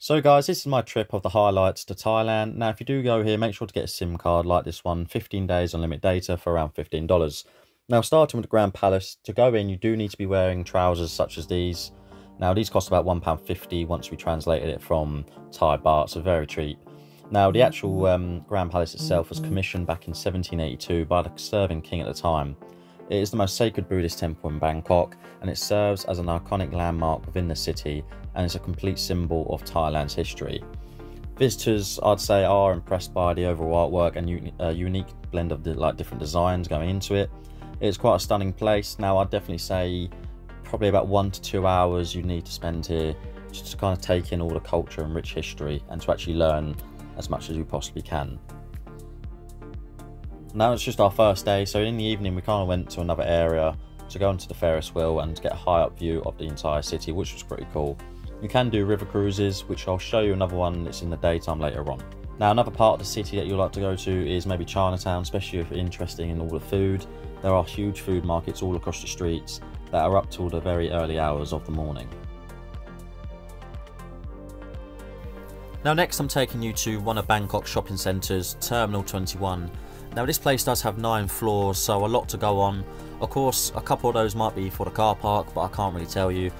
So guys, this is my trip of the highlights to Thailand. Now if you do go here, make sure to get a SIM card like this one, 15 days unlimited data for around $15. Now starting with the Grand Palace, to go in you do need to be wearing trousers such as these. Now these cost about £1.50 once we translated it from Thai baht, so very cheap. Now the actual Grand Palace itself was commissioned back in 1782 by the serving king at the time. It is the most sacred Buddhist temple in Bangkok, and it serves as an iconic landmark within the city and is a complete symbol of Thailand's history. Visitors, I'd say, are impressed by the overall artwork and unique blend of different designs going into it. It's quite a stunning place. Now I'd definitely say probably about 1 to 2 hours you need to spend here just to kind of take in all the culture and rich history and to actually learn as much as you possibly can. Now it's just our first day, so in the evening we kind of went to another area to go onto the Ferris wheel and to get a high up view of the entire city, which was pretty cool. You can do river cruises, which I'll show you another one that's in the daytime later on. Now another part of the city that you'd like to go to is maybe Chinatown, especially if you're interested in all the food. There are huge food markets all across the streets that are up till the very early hours of the morning. Now next I'm taking you to one of Bangkok's shopping centres, Terminal 21. Now this place does have 9 floors, so a lot to go on. Of course, a couple of those might be for the car park, but I can't really tell you.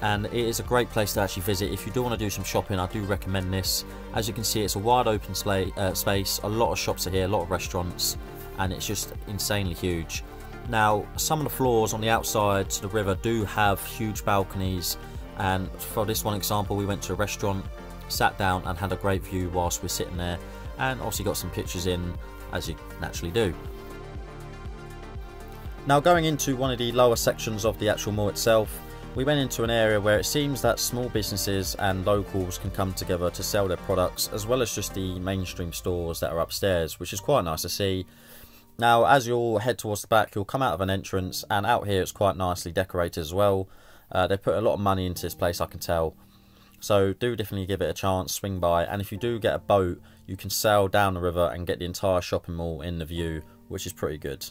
And it is a great place to actually visit. If you do want to do some shopping, I do recommend this. As you can see, it's a wide open space, a lot of shops are here, a lot of restaurants, and it's just insanely huge. Now, some of the floors on the outside to the river do have huge balconies, and for this one example, we went to a restaurant, sat down and had a great view whilst we're sitting there, and obviously got some pictures in, as you naturally do. Now going into one of the lower sections of the actual mall itself, we went into an area where it seems that small businesses and locals can come together to sell their products, as well as just the mainstream stores that are upstairs, which is quite nice to see. Now as you'll head towards the back, you'll come out of an entrance, and out here it's quite nicely decorated as well. They put a lot of money into this place, I can tell. So do definitely give it a chance, swing by, and if you do get a boat, you can sail down the river and get the entire shopping mall in the view, which is pretty good.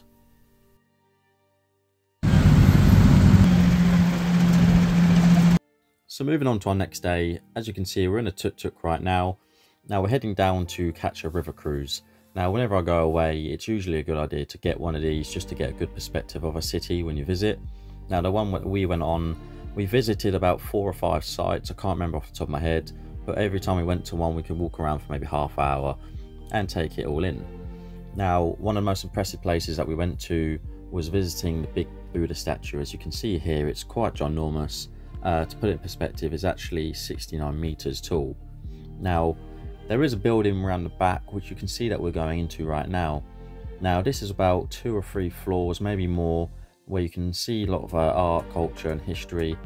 So moving on to our next day, as you can see we're in a tuk-tuk right now. Now we're heading down to catch a river cruise. Now whenever I go away, it's usually a good idea to get one of these just to get a good perspective of a city when you visit. Now the one we went on, we visited about 4 or 5 sites, I can't remember off the top of my head, but every time we went to one we could walk around for maybe half an hour and take it all in. Now one of the most impressive places that we went to was visiting the big Buddha statue. As you can see here, it's quite ginormous. To put it in perspective, it's actually 69 meters tall. Now there is a building around the back which you can see that we're going into right now. Now this is about 2 or 3 floors, maybe more, where you can see a lot of art, culture and history.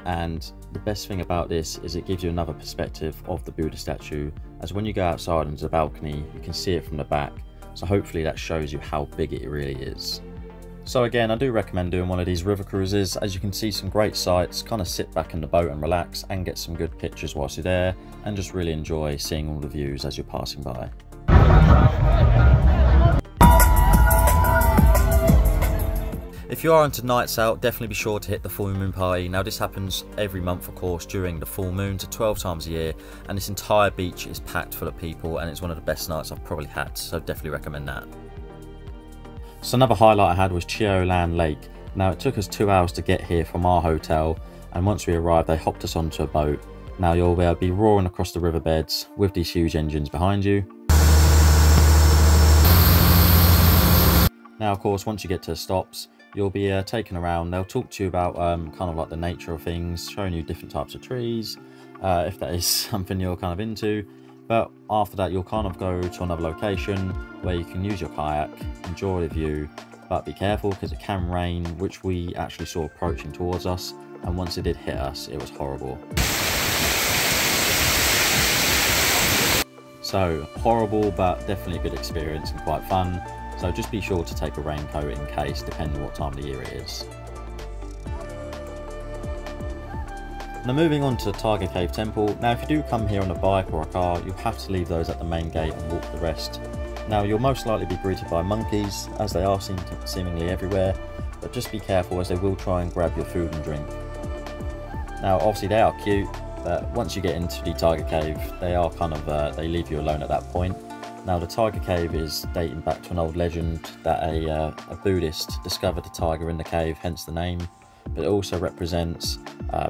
And the best thing about this is it gives you another perspective of the Buddha statue, as when you go outside into the balcony you can see it from the back, so hopefully that shows you how big it really is. So again, I do recommend doing one of these river cruises, as you can see some great sights, kind of sit back in the boat and relax and get some good pictures whilst you're there, and just really enjoy seeing all the views as you're passing by. If you are into nights out, definitely be sure to hit the full moon party. Now this happens every month of course during the full moon to 12 times a year, and this entire beach is packed full of people, and it's one of the best nights I've probably had, so definitely recommend that. So another highlight I had was Chio Lan Lake. Now it took us 2 hours to get here from our hotel, and once we arrived they hopped us onto a boat. Now you'll be roaring across the riverbeds with these huge engines behind you. Now of course once you get to the stops, you'll be taken around. They'll talk to you about kind of like the nature of things, showing you different types of trees, if that is something you're kind of into. But after that you'll kind of go to another location where you can use your kayak, enjoy the view, but be careful because it can rain, which we actually saw approaching towards us, and once it did hit us it was horrible. So horrible, but definitely a good experience and quite fun. So just be sure to take a raincoat in case, depending on what time of the year it is. Now moving on to the Tiger Cave Temple. Now if you do come here on a bike or a car, you have to leave those at the main gate and walk the rest. Now you'll most likely be greeted by monkeys, as they are seemingly everywhere, but just be careful as they will try and grab your food and drink. Now obviously they are cute, But once you get into the Tiger Cave, they are kind of they leave you alone at that point. Now the Tiger Cave is dating back to an old legend that a Buddhist discovered a tiger in the cave, hence the name. But it also represents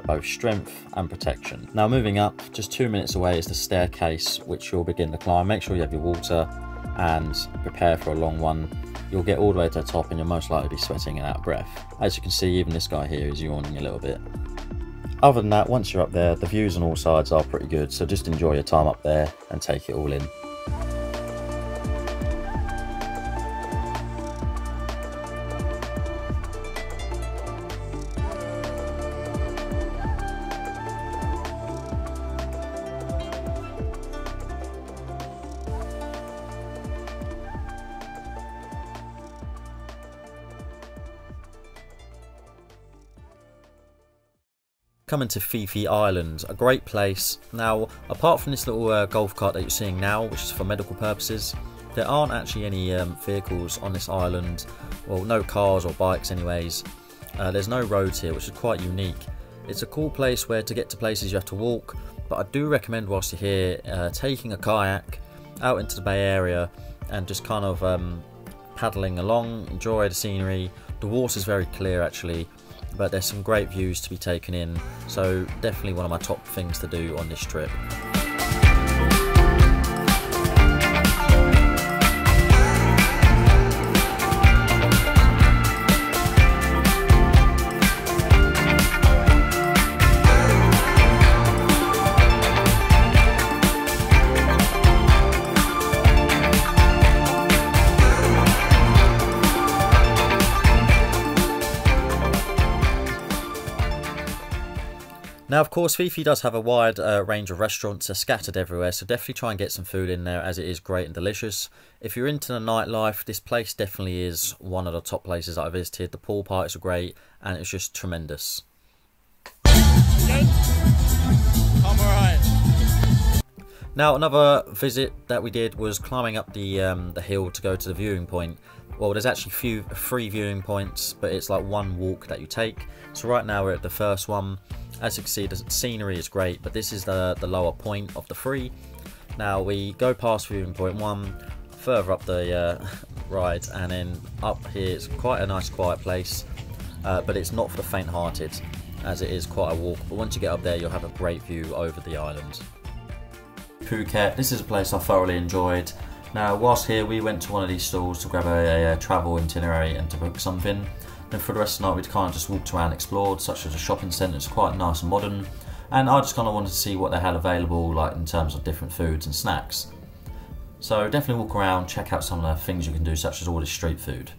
both strength and protection. Now moving up, just 2 minutes away is the staircase which you'll begin to climb. Make sure you have your water and prepare for a long one. You'll get all the way to the top and you'll most likely be sweating and out of breath. As you can see, even this guy here is yawning a little bit. Other than that, once you're up there, the views on all sides are pretty good, so just enjoy your time up there and take it all in. Coming to Phi Phi Island, a great place. Now, apart from this little golf cart that you're seeing now, which is for medical purposes, there aren't actually any vehicles on this island. Well, no cars or bikes anyways. There's no roads here, which is quite unique. It's a cool place where to get to places you have to walk, but I do recommend whilst you're here taking a kayak out into the Bay Area and just kind of paddling along, enjoy the scenery. The water's very clear actually, but there's some great views to be taken in, so definitely one of my top things to do on this trip. Now, of course, Phi Phi does have a wide range of restaurants. They're scattered everywhere, so definitely try and get some food in there, as it is great and delicious. If you're into the nightlife, this place definitely is one of the top places that I visited. The pool parties are great, and it's just tremendous. Good? I'm alright. Now, another visit that we did was climbing up the hill to go to the viewing point. Well, there's actually three viewing points, but it's like one walk that you take. So right now we're at the first one. As you can see, the scenery is great, but this is the lower point of the three. Now we go past viewing point one, further up the ride, and then up here it's quite a nice quiet place, but it's not for the faint-hearted, as it is quite a walk. But once you get up there, you'll have a great view over the island. Phuket, this is a place I thoroughly enjoyed. Now, whilst here, we went to one of these stalls to grab a travel itinerary and to book something. Then for the rest of the night, we kind of just walked around, explored, such as a shopping centre. It's quite nice and modern, and I just kind of wanted to see what they had available, like in terms of different foods and snacks. So definitely walk around, check out some of the things you can do, such as all this street food.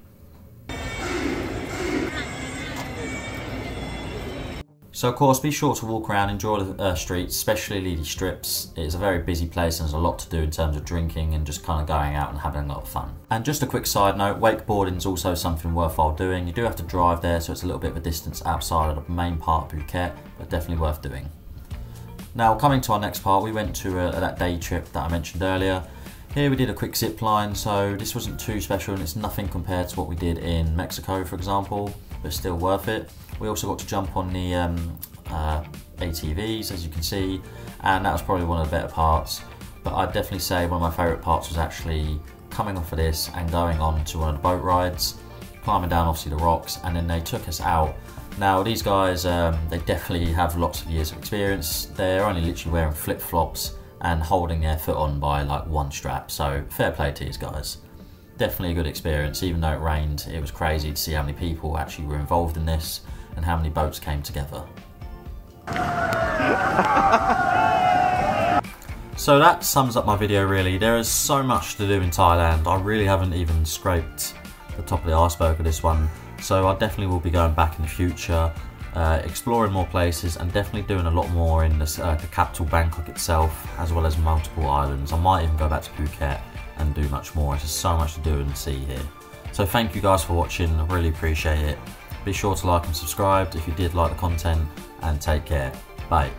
So of course, be sure to walk around, enjoy the streets, especially the strips. It is a very busy place and there's a lot to do in terms of drinking and just kind of going out and having a lot of fun. And just a quick side note, wakeboarding is also something worthwhile doing. You do have to drive there, so it's a little bit of a distance outside of the main part of Phuket, but definitely worth doing. Now, coming to our next part, we went to that day trip that I mentioned earlier. Here we did a quick zip line, so this wasn't too special and it's nothing compared to what we did in Mexico, for example, but still worth it. We also got to jump on the ATVs, as you can see, and that was probably one of the better parts. But I'd definitely say one of my favourite parts was actually coming off of this and going on to one of the boat rides, climbing down obviously the rocks, and then they took us out. Now these guys, they definitely have lots of years of experience. They're only literally wearing flip-flops and holding their foot on by like one strap, so fair play to these guys. Definitely a good experience. Even though it rained, it was crazy to see how many people actually were involved in this and how many boats came together. So that sums up my video really. There is so much to do in Thailand. I really haven't even scraped the top of the iceberg of this one. So I definitely will be going back in the future, exploring more places and definitely doing a lot more in this, the capital Bangkok itself, as well as multiple islands. I might even go back to Phuket and do much more. There's just so much to do and see here. So thank you guys for watching, I really appreciate it. Be sure to like and subscribe if you did like the content, and take care. Bye.